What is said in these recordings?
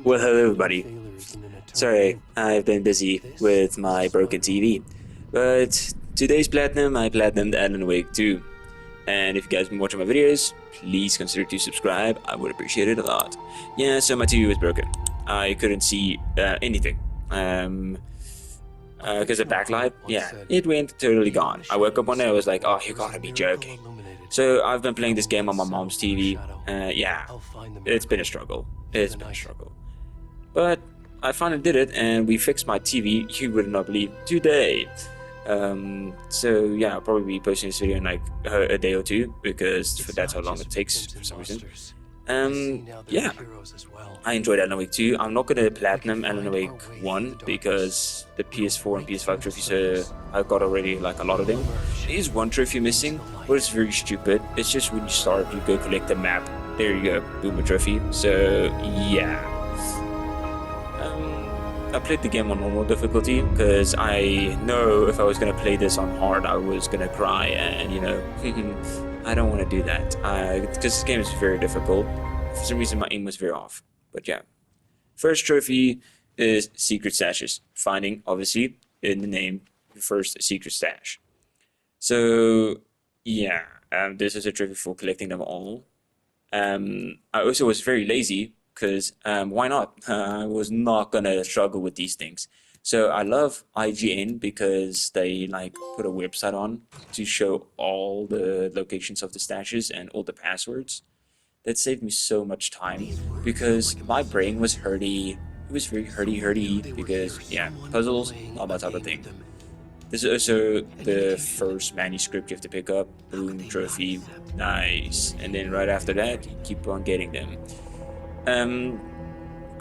Well, hello everybody. Sorry, I've been busy with my broken TV. But today's Platinum, I platinumed Alan Wake 2. And if you guys been watching my videos, please consider to subscribe. I would appreciate it a lot. Yeah, so my TV was broken. I couldn't see anything. Because of backlight, yeah, it went totally gone. I woke up one day, I was like, oh, you gotta be joking. So I've been playing this game on my mom's TV. Yeah, it's been a struggle. It's been a struggle. But I finally did it, and we fixed my TV, you would not believe, today. So yeah, I'll probably be posting this video in like a day or two, because that's how long it takes for some reason. Yeah, I enjoyed Alan Wake 2. I'm not gonna platinum Alan Wake 1 because the PS4 and PS5 trophies, I got already like a lot of them. There is one trophy missing, but it's very stupid. It's just when you start, you go collect the map. There you go, boom, a trophy. So yeah. I played the game on normal difficulty because I know if I was gonna play this on hard, I was gonna cry, and you know, I don't want to do that. Because this game is very difficult. For some reason, my aim was very off. But yeah, first trophy is secret stashes. Finding, obviously, in the name, the first secret stash. So yeah, this is a trophy for collecting them all. I also was very lazy because why not? I was not gonna struggle with these things. So I love IGN because they like put a website on to show all the locations of the stashes and all the passwords. That saved me so much time because my brain was hurty. It was very hurty because yeah, puzzles, all that type of thing. This is also the first manuscript you have to pick up. Boom, trophy, nice. And then right after that, you keep on getting them.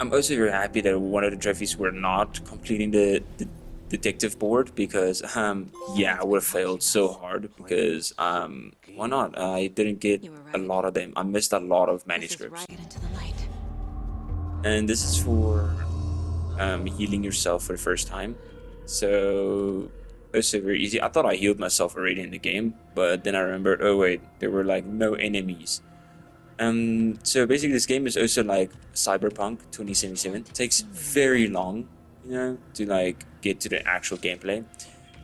I'm also very happy that one of the trophies were not completing the detective board because yeah, I would have failed so hard because why not? I didn't get a lot of them. I missed a lot of manuscripts. And this is for healing yourself for the first time. So also very easy. I thought I healed myself already in the game, but then I remembered, oh wait, there were like no enemies. So basically this game is also like Cyberpunk 2077. It takes very long, you know, to like get to the actual gameplay.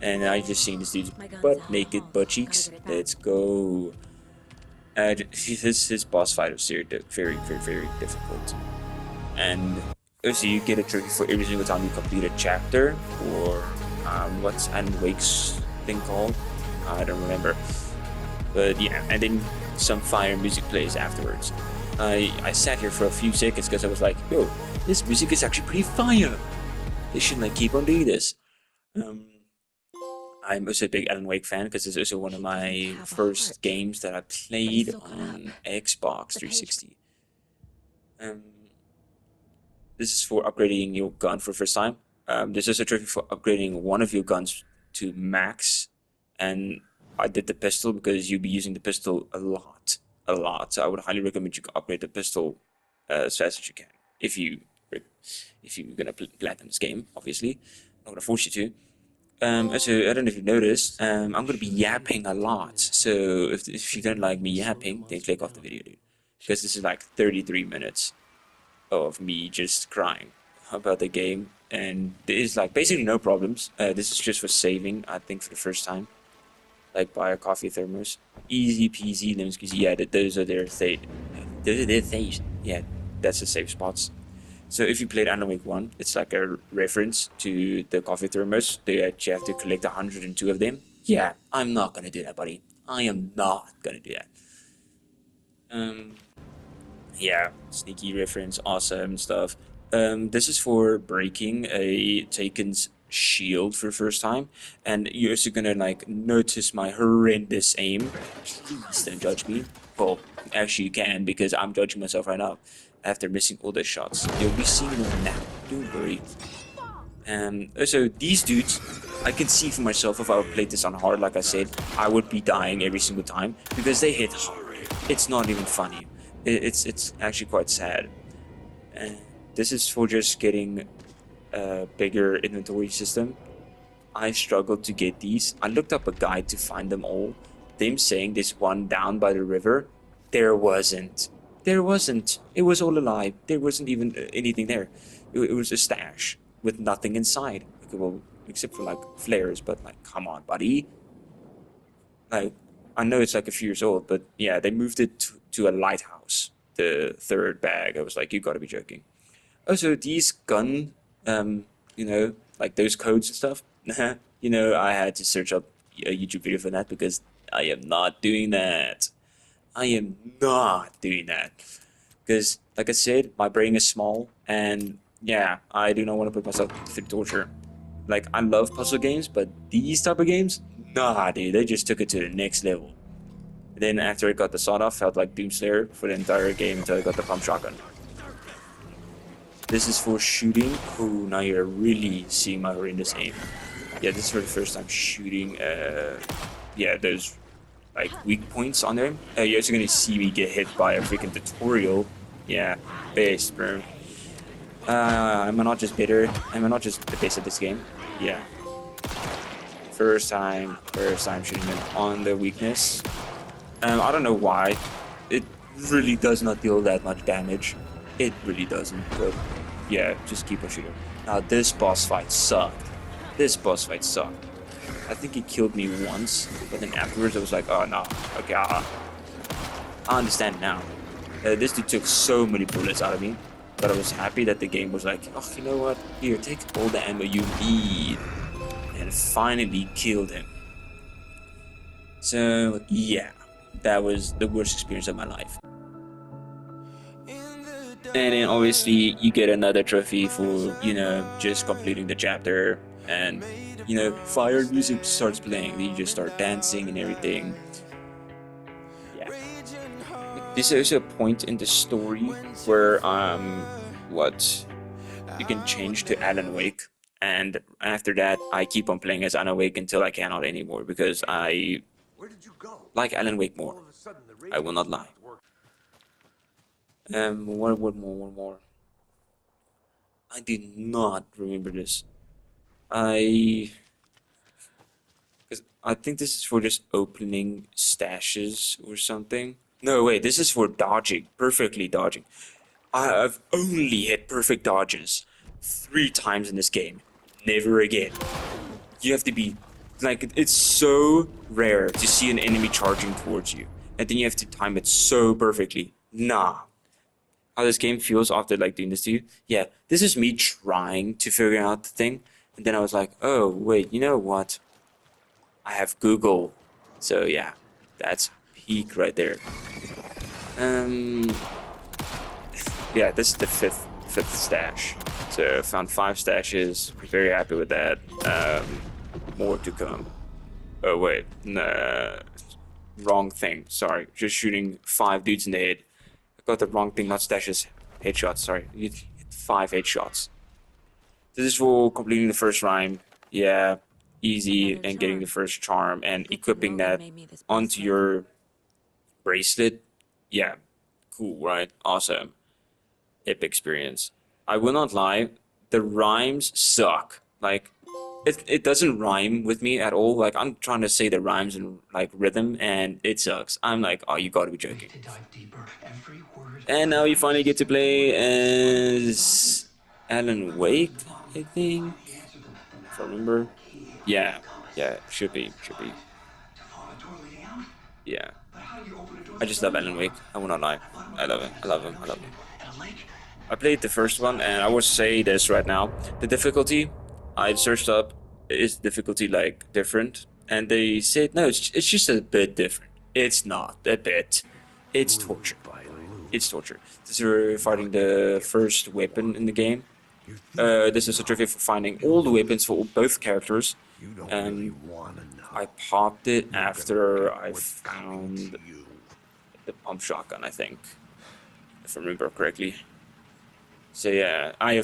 And I just seen this dude's naked butt cheeks. Let's go. His boss fight was very difficult. And also you get a trophy for every single time you complete a chapter, or what's Alan Wake's thing called? I don't remember. But yeah, and then some fire music plays afterwards. I sat here for a few seconds because I was like, yo, this music is actually pretty fire. They should like keep on doing this. I'm also a big Alan Wake fan because it's also one of my first games that I played on Xbox 360. This is for upgrading your gun for the first time. This is a trophy for upgrading one of your guns to max, and I did the pistol because you'll be using the pistol a lot. So I would highly recommend you upgrade the pistol as fast as you can. If you're gonna platinum this game, obviously, I'm not gonna force you to. Also, I don't know if you noticed, I'm gonna be yapping a lot. So if you don't like me yapping, then click off the video, dude, because this is like 33 minutes of me just crying about the game, and there is like basically no problems. This is just for saving, I think, for the first time. Like buy a coffee thermos, easy peasy, lemon squeezy. Yeah, those are their things. Yeah, that's the safe spots. So if you played Alan Wake 1, it's like a reference to the coffee thermos that you have to collect 102 of them. Yeah, I'm not gonna do that, buddy. I am not gonna do that. Yeah, sneaky reference, awesome stuff. This is for breaking a Taken's shield for the first time, and you're also gonna like notice my horrendous aim. Please don't judge me. Well, actually you can, because I'm judging myself right now after missing all those shots. You'll be seeing them now, don't worry. Also these dudes, I can see for myself if I would play this on hard, like I said, I would be dying every single time because they hit hard. It's not even funny. It's actually quite sad. And this is for just getting a bigger inventory system. I struggled to get these. I looked up a guide to find them all. Them saying there's one down by the river. There wasn't. There wasn't. It was all a lie. There wasn't even anything there. It was a stash with nothing inside. Okay, well, except for like flares, but like, come on, buddy. Like, I know it's like a few years old, but yeah, they moved it to a lighthouse. The third bag. I was like, you gotta be joking. Also, these gun, you know, like those codes and stuff. You know, I had to search up a YouTube video for that because I am not doing that. I am not doing that. Because, like I said, my brain is small, and yeah, I do not want to put myself through torture. Like, I love puzzle games, but these type of games, nah, dude, they just took it to the next level. Then after I got the sawed off, felt like Doomslayer for the entire game until I got the pump shotgun. This is for shooting. Ooh, now you're really seeing my horrendous aim. Yeah, this is for the first time shooting, yeah, those like weak points on there. You're also gonna see me get hit by a freaking tutorial. Yeah, base, bro. Am I not just bitter? Am I not just the base of this game? Yeah. First time shooting him on the weakness. I don't know why. It really does not deal that much damage. It really doesn't, but yeah, just keep on shooting. Now this boss fight sucked. This boss fight sucked. I think he killed me once, but then afterwards I was like, oh no, okay, I understand now. This dude took so many bullets out of me, but I was happy that the game was like, oh, you know what? Here, take all the ammo you need, and finally killed him. So yeah, that was the worst experience of my life. And then obviously you get another trophy for, you know, just completing the chapter, and you know, fire music starts playing, then you just start dancing and everything. Yeah. There's also a point in the story where what you can change to Alan Wake, and after that I keep on playing as Alan Wake until I cannot anymore because I like Alan Wake more. I will not lie. One more. I did not remember this. Because I think this is for just opening stashes or something. No, wait, this is for dodging, perfectly dodging. I've only hit perfect dodges 3 times in this game. Never again. You have to be, like, it's so rare to see an enemy charging towards you, and then you have to time it so perfectly. Nah. How this game feels after like doing this to you. Yeah, this is me trying to figure out the thing, and then I was like, oh wait, you know what? I have Google, so yeah, that's peak right there. Yeah, this is the fifth stash. So found 5 stashes. Very happy with that. More to come. Oh wait, nah, wrong thing. Sorry, just shooting 5 dudes in the head. I got the wrong thing, not stashes. Headshots. Sorry, you hit 5 headshots. This is for completing the first rhyme. Yeah, easy, and getting the first charm and equipping that onto your bracelet. Yeah, cool, right? Awesome. Epic experience. I will not lie, the rhymes suck. Like, it doesn't rhyme with me at all. Like, I'm trying to say the rhymes in like rhythm, and it sucks. I'm like, oh, you gotta be joking. And now you finally get to play as Alan Wake, I think. If I remember. Yeah, should be. Yeah. I just love Alan Wake. I will not lie. I love him. I played the first one, and I will say this right now. The difficulty, I searched up, is difficulty like different? And they said, no, it's just a bit different. It's not a bit. It's torture. It's torture. This is fighting the first weapon in the game. This is a trophy for finding all the weapons for both characters. I popped it after I found the pump shotgun, I think, if I remember correctly. So yeah, I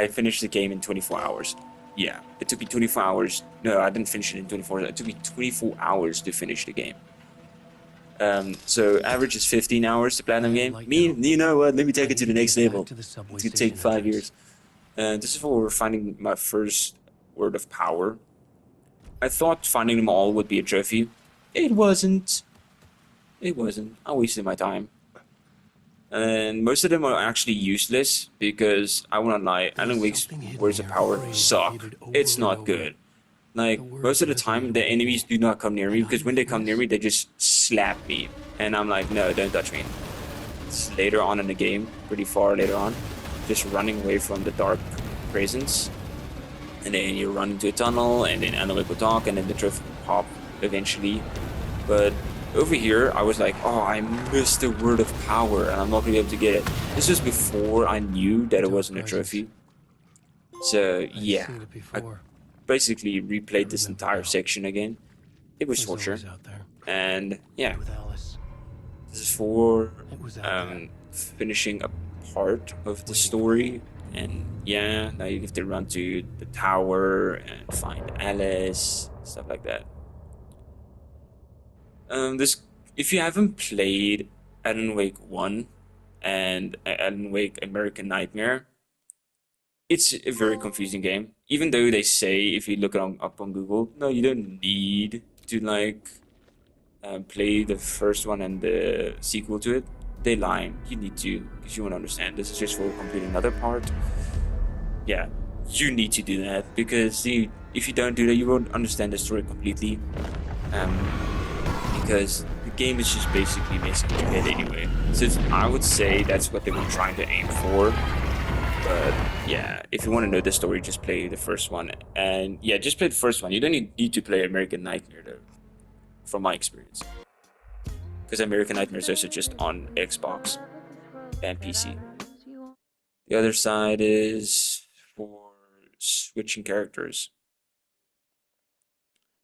finished the game in 24 hours. Yeah, it took me 24 hours. No, I didn't finish it in 24 hours. It took me 24 hours to finish the game. So average is 15 hours to platinum game. You know what? Let me take it to the next level. It could take 5 years. This is where we're finding my first word of power. I thought finding them all would be a trophy. It wasn't. I wasted my time. And most of them are actually useless because I will not lie, Alan Wake's words of power suck. It's not good. Like most of the time, the enemies do not come near me because when they come near me, they just slap me, and I'm like, no, don't touch me. It's later on in the game, pretty far later on, just running away from the dark presence, and then you run into a tunnel, and then Alan Wake will talk, and then the drift will pop eventually. But over here, I was like, oh, I missed the word of power, and I'm not gonna be able to get it. This was before I knew that it wasn't a trophy. So yeah, I basically replayed this entire section again. It was torture, and yeah, this is for finishing a part of the story. And yeah, now you have to run to the tower and find Alice, stuff like that. This if you haven't played Alan Wake 1 and Alan Wake American Nightmare, it's a very confusing game. Even though they say if you look it up on Google, no, you don't need to like play the first one and the sequel to it. They lie. You need to because you want to understand. This is just for completing another part. Yeah, you need to do that because if you don't do that, you won't understand the story completely. Because the game is just basically messing with your head anyway. So I would say that's what they were trying to aim for. But yeah, if you want to know the story, just play the first one. And yeah, just play the first one. You don't need to play American Nightmare though, from my experience. Because American Nightmare is also just on Xbox and PC. The other side is for switching characters.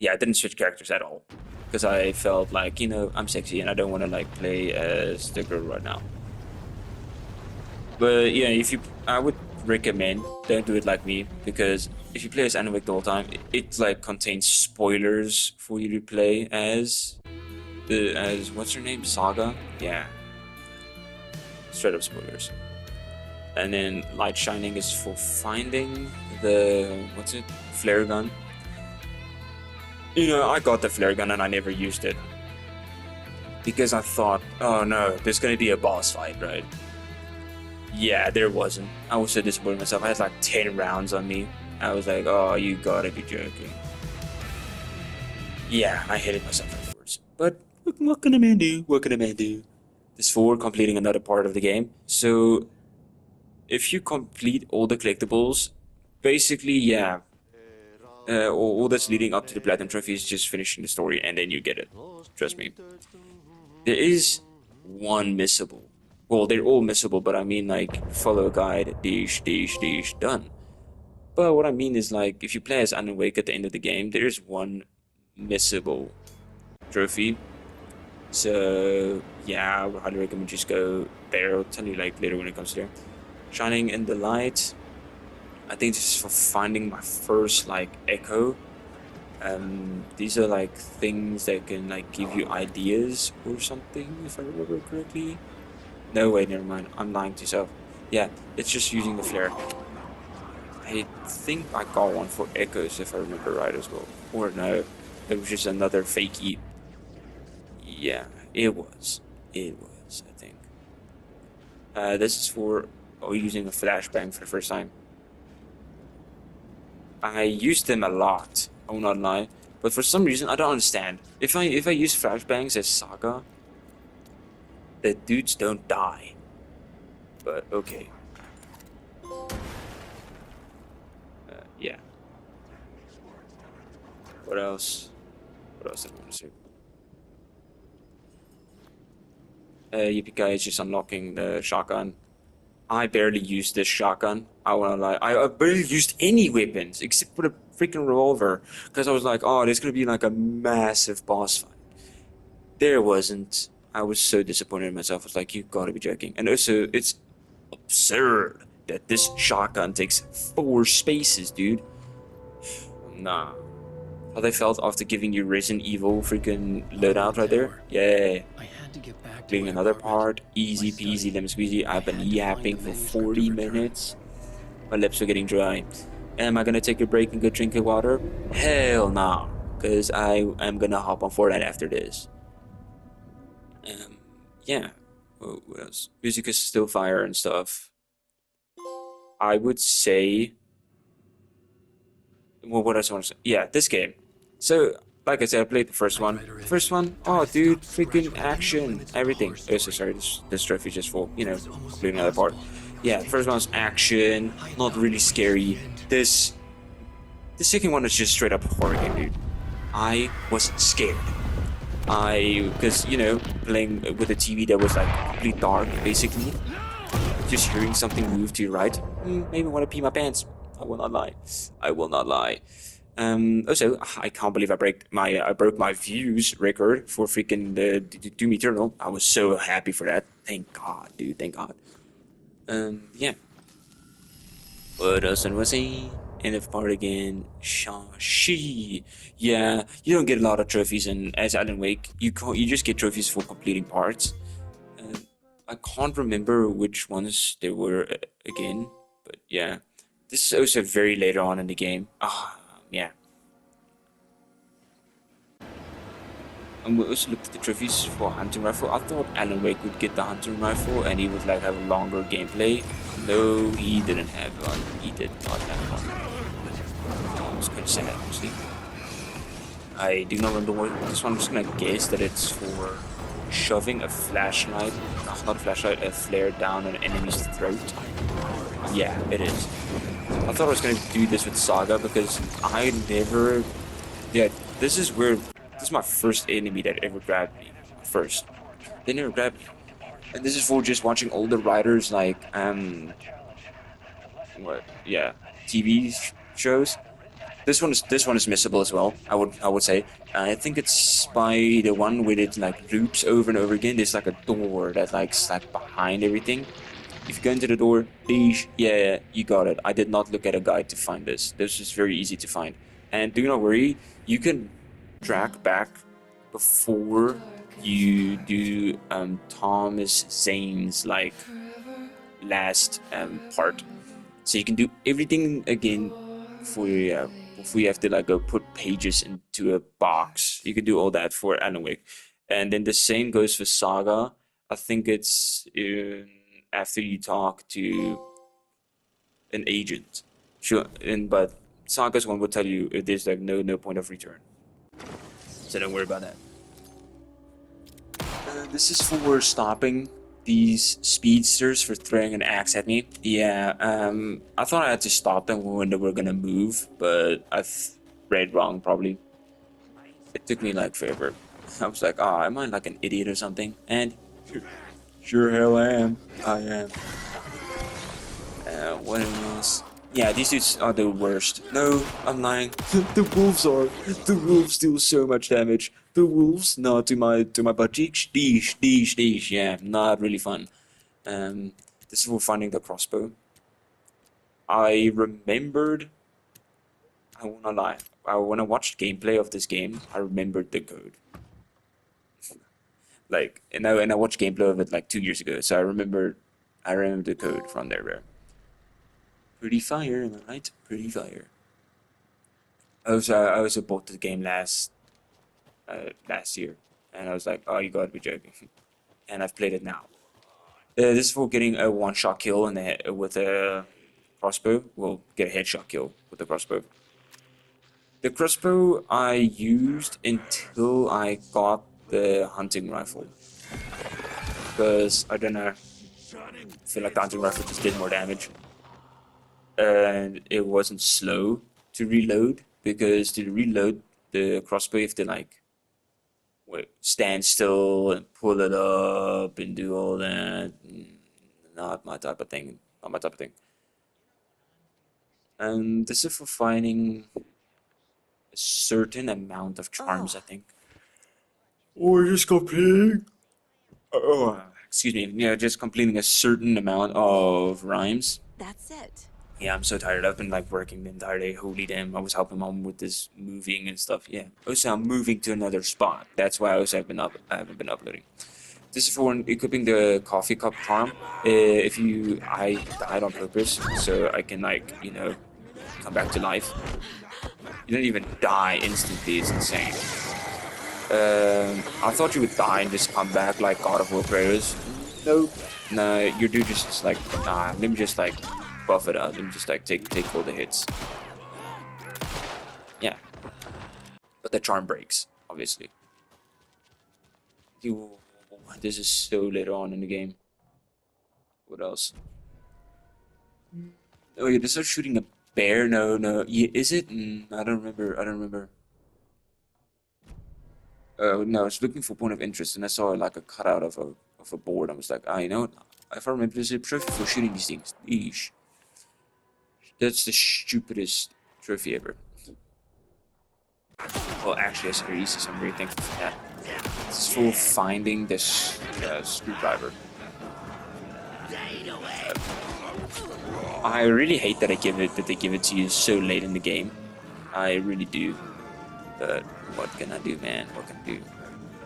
Yeah, I didn't switch characters at all because I felt like, I'm sexy and I don't want to like play as the girl right now. But yeah, I would recommend don't do it like me because if you play as Alan Wake the whole time, it like contains spoilers for you to play as what's her name, Saga? Yeah, straight up spoilers. And then light shining is for finding the flare gun. I got the flare gun and I never used it because I thought, oh no, there's gonna be a boss fight, right? Yeah, there wasn't. I was so disappointed myself. I had like 10 rounds on me. I was like, oh, you gotta be joking. Yeah, I hated myself afterwards. But what can a man do? What can a man do? This for completing another part of the game. So if you complete all the collectibles, basically, yeah, all that's leading up to the platinum trophy is just finishing the story and then you get it. Trust me. There is one missable. Well, they're all missable, but I mean like follow guide, done. But what I mean is like if you play as Alan Wake at the end of the game, there is one missable trophy. So yeah, I would highly recommend just go there. I'll tell you like later when it comes there. Shining in the light. I think this is for finding my first like echo. These are like things that can like give you ideas or something, if I remember correctly. No, wait, never mind. I'm lying to myself. Yeah, it's just using the flare. I think I got one for echoes, if I remember right as well. Or no, it was just another fakey. Yeah, it was. It was, I think. This is for using a flashbang for the first time. I used them a lot, I will not lie. But for some reason, I don't understand. If I use flashbangs as Saga, the dudes don't die. But okay. Yeah. What else? What else did I want to say? Yippee is just unlocking the shotgun. I barely used this shotgun. I wanna lie. I barely used any weapons except for the freaking revolver. Because I was like, oh, there's gonna be like a massive boss fight. There wasn't. I was so disappointed in myself. I was like, you gotta be joking. And also, it's absurd that this shotgun takes 4 spaces, dude. Nah. How they felt after giving you Resident Evil freaking loadout right there? Yeah. Doing another part, easy peasy lemon squeezy. I've been yapping for 40 minutes. My lips are getting dry. Am I gonna take a break and go drink a water? Hell no. Because I am gonna hop on Fortnite after this. Yeah. Oh, what else? Music is still fire and stuff. I would say. Well, what else I want to say? Yeah, this game. So, like I said, I played the first one. First one, oh, dude, freaking action, everything. Oh, so sorry, this trophy just for, completing another part. Yeah, the first one's action, not really scary. The second one is just straight up horror game, dude. I was scared. Because, playing with a TV that was like complete dark, basically. Just hearing something move to your right, maybe want to pee my pants. I will not lie. I will not lie. Also, I can't believe I broke my views record for freaking the Doom Eternal. I was so happy for that. Thank God, dude. Thank God. Yeah. What else was he? End of part again. Shang-Chi. Yeah, you don't get a lot of trophies in as Alan Wake. You just get trophies for completing parts. Uh, I can't remember which ones they were again, but yeah. This is also very later on in the game. Yeah. And we also looked at the trophies for hunting rifle. I thought Alan Wake would get the hunting rifle and he would like have a longer gameplay. No, he didn't have one. He did not have one. It was quite sad, honestly. I do not remember what this one. I'm just gonna guess that it's for shoving a flashlight, not a flashlight, a flare down an enemy's throat. Yeah, it is. I thought I was gonna do this with Saga because I never. Yeah, this is my first enemy that ever grabbed me. First, they never grabbed me, and this is for just watching older writers like what? Yeah, TV shows. This one is missable as well. I would say. I think it's by the one where it like loops over and over again. There's like a door that like's like behind everything. If you go into the door, yeah, you got it. I did not look at a guide to find this. This is very easy to find. And do not worry, you can track back before you do Thomas Zane's like last part. So you can do everything again before you have to like go put pages into a box. You can do all that for Alan Wake. And then the same goes for Saga. I think it's after you talk to an agent. Sure, but Saga's one will tell you if there's like no point of return. So don't worry about that. This is for stopping these speedsters for throwing an axe at me. Yeah, I thought I had to stop them when they were gonna move, but I've read wrong probably. It took me like forever. I was like, am I like an idiot or something? And sure hell I am. I am. What else? Yeah, these dudes are the worst. No, I'm lying. The wolves are. The wolves deal so much damage. The wolves, no, to my butt cheeks. Deesh. Yeah, not really fun. This is for finding the crossbow. I remembered. I wanna lie. When I watched gameplay of this game, I remembered the code. Like, and I watched gameplay of it like 2 years ago, so I remember the code from there, bro. Pretty fire, am I right? Pretty fire. I also bought the game last year, and I was like, oh, you gotta be joking. And I've played it now. This is for getting a one-shot kill with a crossbow. Well, get a headshot kill with the crossbow. The crossbow I used until I got the hunting rifle. Because, I don't know, I feel like the hunting rifle just did more damage. And it wasn't slow to reload, because to reload the crossbow you have to like stand still and pull it up and do all that. Not my type of thing. Not my type of thing. And this is for finding a certain amount of charms, I think. Or just completing. Oh, excuse me. Yeah, just completing a certain amount of rhymes. That's it. Yeah, I'm so tired. I've been like working the entire day. Holy damn, I was helping mom with this moving and stuff. Yeah. Also, I'm moving to another spot. That's why I haven't been uploading. This is for equipping the coffee cup charm. I died on purpose, so I can like, come back to life. You don't even die instantly. It's insane. I thought you would die and just come back like God of War Kratos. No, no, your dude just like, nah, let me just like buff it out. Let me just like take all the hits. Yeah. But the charm breaks, obviously. This is so later on in the game. What else? Oh yeah, this is shooting a bear. No, no. Yeah, is it? I don't remember. I don't remember. No, I was looking for point of interest, and I saw like a cutout of a board. I was like, you know what? If I remember, there's a trophy for shooting these things. Eesh. That's the stupidest trophy ever. Well, actually, that's very easy, so I'm very thankful for that. It's for finding this screwdriver. I really hate that they give it to you so late in the game. I really do. But what can I do, man? What can I do?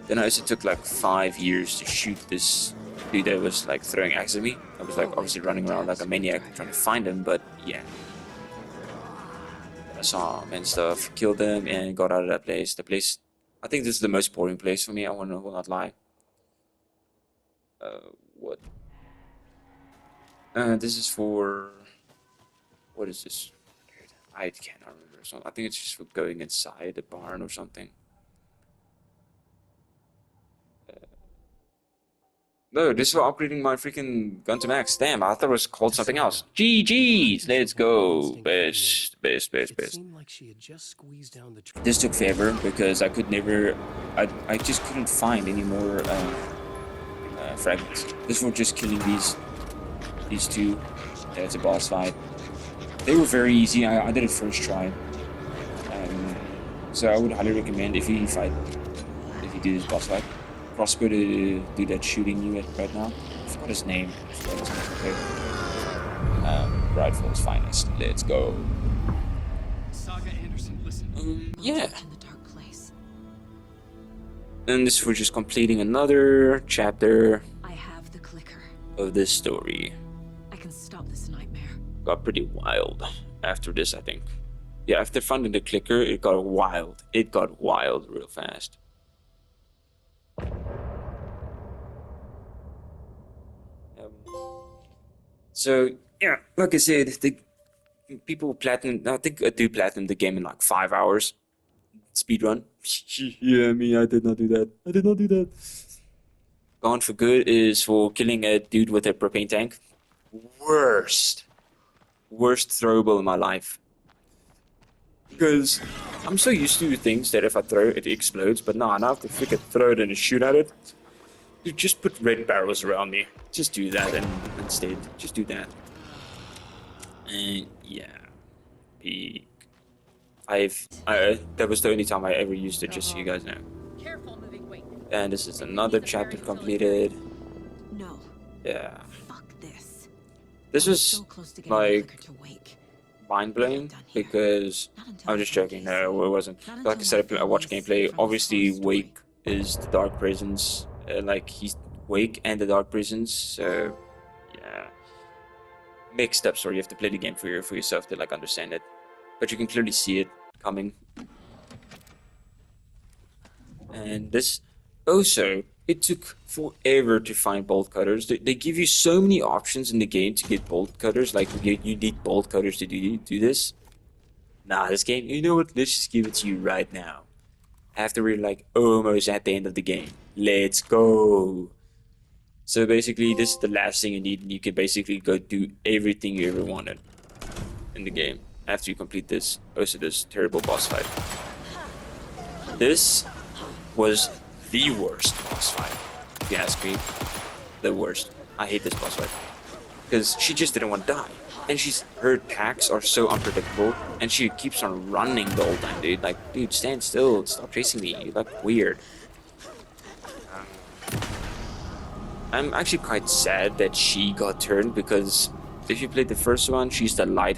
Then I also took like 5 years to shoot this dude that was like throwing axes at me. I was like obviously running around like a maniac trying to find him, but yeah. I saw him and stuff, killed him, and got out of that place. The place, I think this is the most boring place for me. I will not lie. What? This is for. What is this? I cannot remember. So I think it's just for going inside the barn or something. No, this is for upgrading my freaking gun to max. Damn, I thought it was called something else. GG's, let's go. Best. This took forever because I could never, I just couldn't find any more fragments. This was just killing these two. It's a boss fight. They were very easy. I did it first try. So I would highly recommend if you do this boss fight. Crossbow to do that shooting you at right now. I forgot his name. Okay. Bradford's finest. Let's go. Saga Anderson, listen. Yeah. And this was just completing another chapter I have the clicker. of this story. I can stop this nightmare. Got pretty wild after this, I think. Yeah, after finding the clicker, it got wild. It got wild real fast. So yeah, like I said, the people platinum. I think I do platinum the game in like 5 hours. Speedrun. Yeah, me. I did not do that. I did not do that. Gone for Good is for killing a dude with a propane tank. Worst throwable in my life. Because I'm so used to things that if I throw it explodes, but no, I have to freaking throw it and shoot at it. Dude, just put red barrels around me. Just do that and instead. Just do that. And yeah. Peak. That was the only time I ever used it, just so you guys know. Careful moving weight. And this is another chapter completed. No. Yeah. Fuck this. This was So close to getting like the clicker to wake. mind-blowing because Not until I'm just joking. No, it wasn't. Not Like I until said, my I watched family's gameplay. safe from this Obviously, horror story. Wake is the dark prisons. Like he's Wake and the dark prisons. So yeah, mixed up story. You have to play the game for yourself to like understand it. But you can clearly see it coming. And this also, it took forever to find bolt cutters. They give you so many options in the game to get bolt cutters. Like you need bolt cutters to do this. Nah, this game, you know what? Let's just give it to you right now. After we're like almost at the end of the game. Let's go. So basically, this is the last thing you need. And you can basically go do everything you ever wanted in the game after you complete this. Also, this terrible boss fight. This was the worst boss fight, if you ask me. The worst. I hate this boss fight. Because she just didn't want to die. And her attacks are so unpredictable. And she keeps on running the whole time, dude. Like, dude, stand still. Stop chasing me. You look weird. I'm actually quite sad that she got turned because if you played the first one, she's the light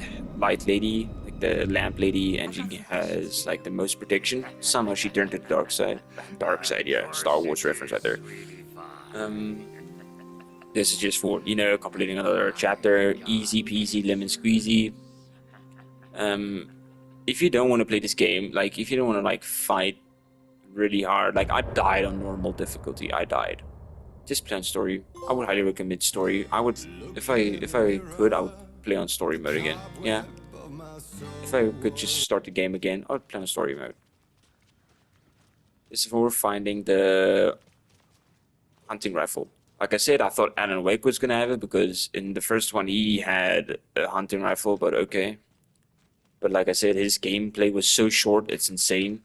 lady, like the lamp lady, and she has like the most protection. Somehow she turned to the dark side. Dark side, yeah. Star Wars reference right there. This is just for, you know, completing another chapter. Easy peasy lemon squeezy. If you don't want to play this game, like if you don't want to like fight really hard, like I died on normal difficulty. I died. just play on story. I would highly recommend story. I would, if I could, I would play on story mode again. Yeah. If I could just start the game again, I would play on story mode. This is where we're finding the hunting rifle. Like I said, I thought Alan Wake was gonna have it because in the first one he had a hunting rifle, but okay. But like I said, his gameplay was so short, it's insane.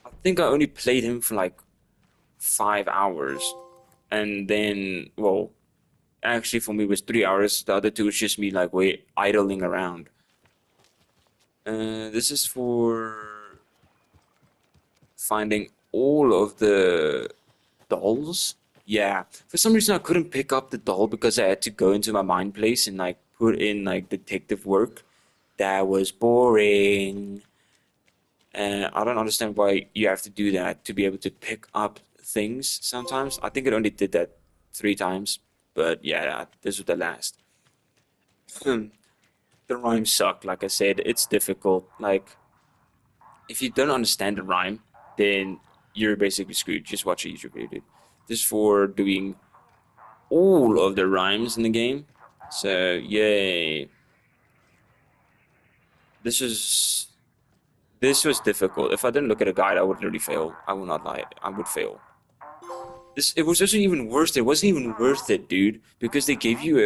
I think I only played him for like 5 hours. And then, well, actually for me it was 3 hours. The other two was just me like idling around. This is for finding all of the dolls. Yeah, for some reason I couldn't pick up the doll because I had to go into my mind place and like put in like detective work. That was boring. And I don't understand why you have to do that to be able to pick up things sometimes. I think it only did that 3 times, but yeah, this was the last. The rhymes suck, like I said, it's difficult. Like, if you don't understand the rhyme, then you're basically screwed. Just watch a YouTube video, dude. This is for doing all of the rhymes in the game. So, yay. This was difficult. If I didn't look at a guide, I would literally fail. I will not lie. I would fail. It was also even worse. It wasn't even worth it, dude, because they gave you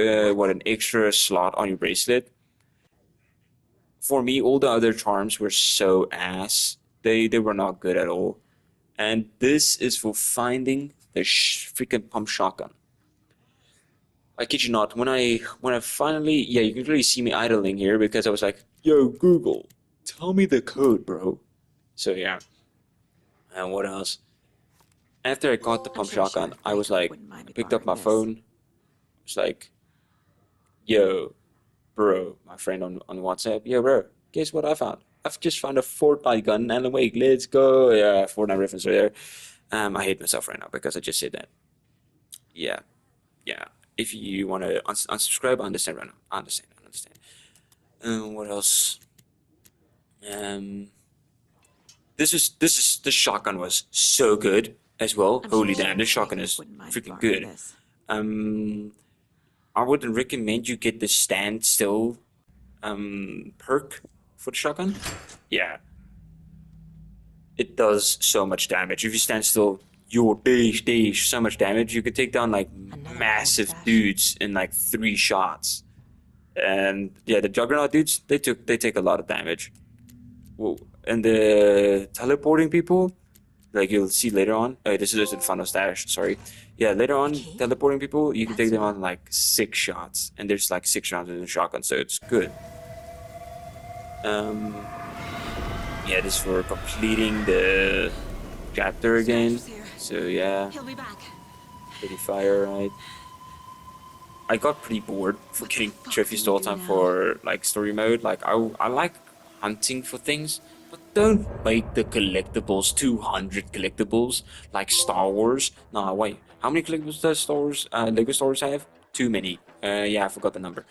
an extra slot on your bracelet. For me, all the other charms were so ass. They were not good at all. And this is for finding the freaking pump shotgun. I kid you not. When I finally, yeah, you can really see me idling here because I was like, "Yo, Google, tell me the code, bro." So yeah. And what else? After I got the pump shotgun, I was like, I picked up my phone. I was like, "Yo, bro," my friend on WhatsApp. "Yo, bro, guess what I found? I've just found a Fortnite gun and wait, let's go." Yeah, Fortnite reference right there. I hate myself right now because I just said that. Yeah, yeah. If you want to unsubscribe, I understand right now. I understand. I understand. What else? Um, this shotgun was so good as well. Holy damn, this shotgun is freaking good. Um, I would recommend you get the stand still perk for the shotgun. Yeah, it does so much damage. If you stand still, your dash, so much damage. You could take down like massive dudes in like 3 shots. And yeah, the Juggernaut dudes, they take a lot of damage. Well, and the teleporting people, like you'll see later on. This is the final stash. Sorry. Yeah, later on, teleporting people, you can take them on like 6 shots, and there's like 6 rounds in the shotgun, so it's good. Yeah, this is for completing the chapter again. So yeah, He'll be back. pretty fire, right? I got pretty bored for getting trophies the whole time for like story mode. Like I like hunting for things, but don't make the collectibles 200 collectibles like Star Wars. Nah, wait, how many collectibles does Star Wars Lego Star Wars have? Too many. Yeah, I forgot the number,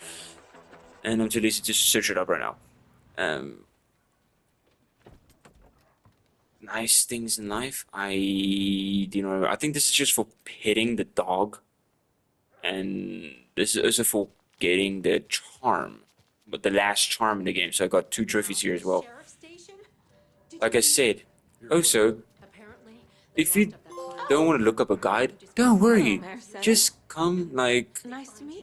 and I'm too lazy to search it up right now. Nice things in life. I do not remember. I think this is just for petting the dog, and this is also for getting the charm, but the last charm in the game. So I got 2 trophies here as well. Like I said, also, if you don't want to look up a guide, don't worry. Just come like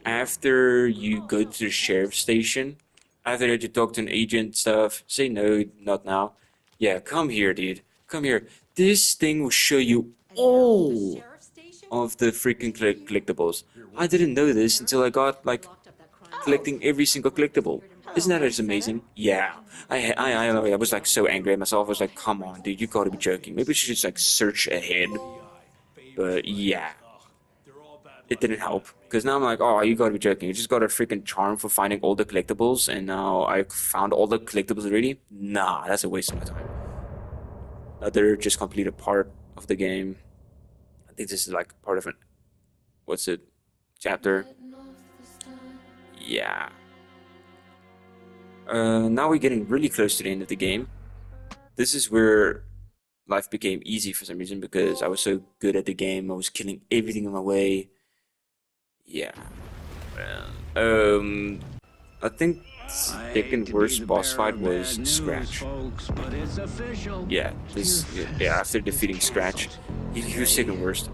after you go to the sheriff's station, after you talk to an agent stuff. Say no, not now. Yeah, come here, dude. Come here. This thing will show you all of the freaking collectibles. I didn't know this until I got like collecting every single collectible. Isn't that just amazing? Yeah. I was like so angry at myself. I was like, come on, dude, you gotta be joking. Maybe we should just like search ahead. But yeah. It didn't help. Because now I'm like, oh, you gotta be joking. You just got a freaking charm for finding all the collectibles, and now I found all the collectibles already? Nah, that's a waste of my time. Another just completed part of the game. I think this is like part of an, what's it, chapter? Yeah. Now we're getting really close to the end of the game. This is where life became easy for some reason because I was so good at the game. I was killing everything in my way. Yeah. I think second worst boss fight was Scratch. Yeah, after defeating Scratch, he was second worst.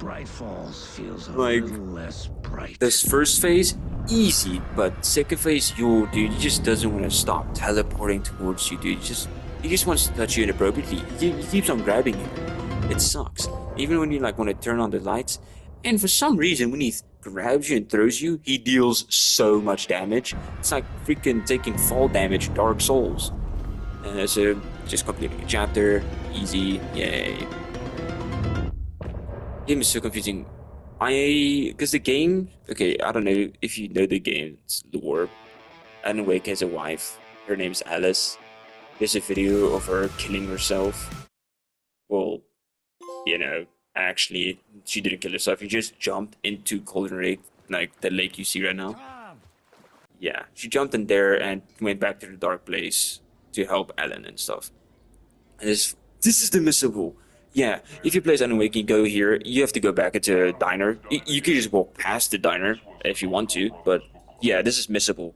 Like, this first phase, easy, but second phase, yo, dude, he just doesn't want to stop teleporting towards you, dude. He just wants to touch you inappropriately. He keeps on grabbing you. It sucks. Even when you like want to turn on the lights, and for some reason, when he grabs you and throws you, he deals so much damage. It's like freaking taking fall damage in Dark Souls. And so, just completing a chapter, easy, yay. Game is so confusing. Because the game, okay, I don't know if you know the game's lore. Alan Wake has a wife. Her name's Alice. There's a video of her killing herself. Well, you know, actually, she didn't kill herself. She just jumped into Golden Lake, like the lake you see right now. Yeah, she jumped in there and went back to the dark place to help Alan and stuff. And this is the missable. Yeah, if you play Alan Wake, you go here. You have to go back into a diner. You could just walk past the diner if you want to, but yeah, this is missable.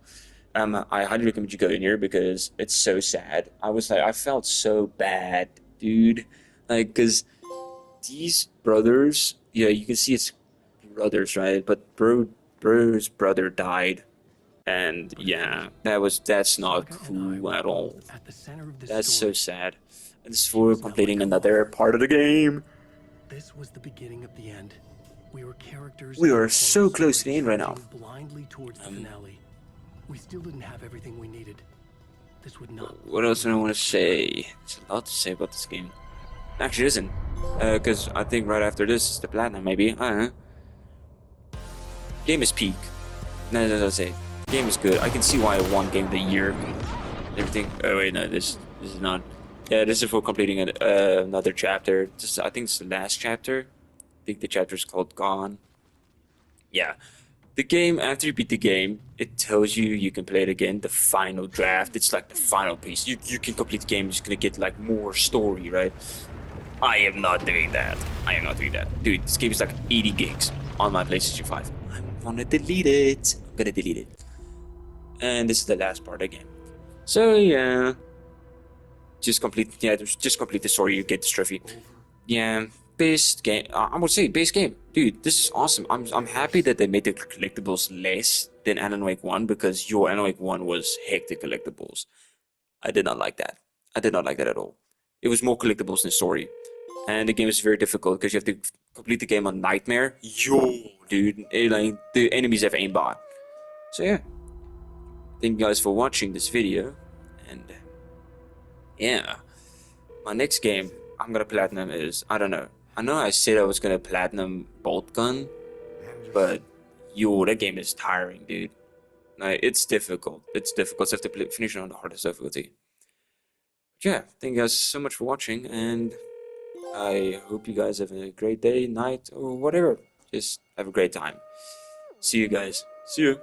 I highly recommend you go in here because it's so sad. I felt so bad, dude. Like, cause these brothers, yeah, you can see it's brothers, right? But bro's brother died, and yeah, that's not cool at all. That's so sad. And this is for completing another part of the game. This was the beginning of the end. We were characters. We are so close to the end right now. Blindly towards the finale. We still didn't have everything we needed. This would not. What else do I want to say? There's a lot to say about this game. Actually, isn't. Because I think right after this is the platinum, maybe. I don't know. Game is peak. No, say. Game is good. I can see why I won Game of the Year. Everything. Oh wait, no, this is not. Yeah, this is for completing another chapter. I think it's the last chapter. I think the chapter is called Gone. Yeah. The game, after you beat the game, it tells you can play it again. The final draft, it's like the final piece. You can complete the game, you're just gonna get like more story, right? I am not doing that. Dude, this game is like 80 gigs on my PlayStation 5. I'm gonna delete it. And this is the last part of the game. So yeah. Just complete the story, you get this trophy. Yeah. Best game, I would say best game, dude. This is awesome. I'm happy that they made the collectibles less than Alan Wake 1 because your Alan Wake 1 was hectic collectibles. I did not like that. I did not like that at all. It was more collectibles than story, and the game is very difficult because you have to complete the game on Nightmare. Yo, dude, like the enemies have aimbot. So yeah, thank you guys for watching this video, and yeah, my next game I'm gonna platinum is, I don't know. I know I said I was gonna platinum Bolt Gun, but yo, that game is tiring, dude. Like, it's difficult. It's difficult. So I have to finish it on the hardest difficulty. But yeah, thank you guys so much for watching, and I hope you guys have a great day, night, or whatever. Just have a great time. See you guys. See you.